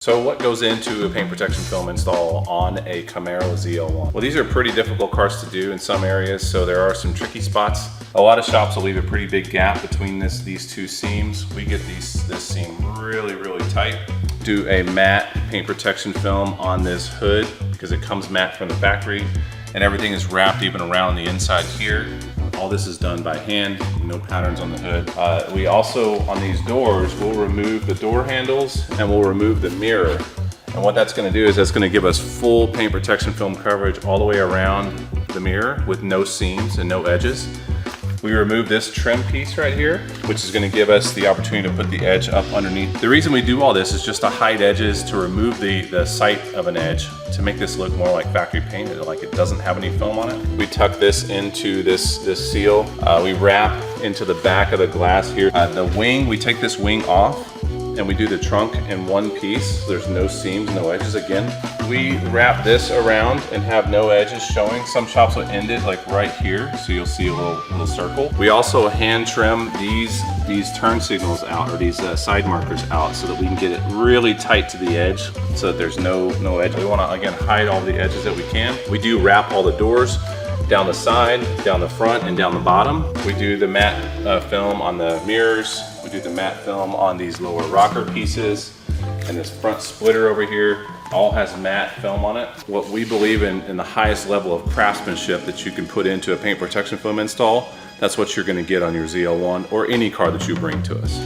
So what goes into a paint protection film install on a Camaro ZL1? Well, these are pretty difficult cars to do in some areas, so there are some tricky spots. A lot of shops will leave a pretty big gap between these two seams. We get this seam really tight. Do a matte paint protection film on this hood because it comes matte from the factory, and everything is wrapped even around the inside here. All this is done by hand, no patterns on the hood. We also, on these doors, will remove the door handles and we'll remove the mirror. And what that's gonna do is that's gonna give us full paint protection film coverage all the way around the mirror with no seams and no edges. We remove this trim piece right here, which is gonna give us the opportunity to put the edge up underneath. The reason we do all this is just to hide edges, to remove the sight of an edge, to make this look more like factory painted, like it doesn't have any film on it. We tuck this into this seal. We wrap into the back of the glass here. The wing, we take this wing off and we do the trunk in one piece. There's no seams, no edges again. We wrap this around and have no edges showing. Some shops will end it like right here, so you'll see a little circle. We also hand trim these turn signals out, or these side markers out, so that we can get it really tight to the edge so that there's no edge. We want to, again, hide all the edges that we can. We do wrap all the doors down the side, down the front, and down the bottom. We do the matte film on the mirrors. We do the matte film on these lower rocker pieces, and this front splitter over here all has matte film on it. What we believe in the highest level of craftsmanship that you can put into a paint protection film install, that's what you're gonna get on your ZL1 or any car that you bring to us.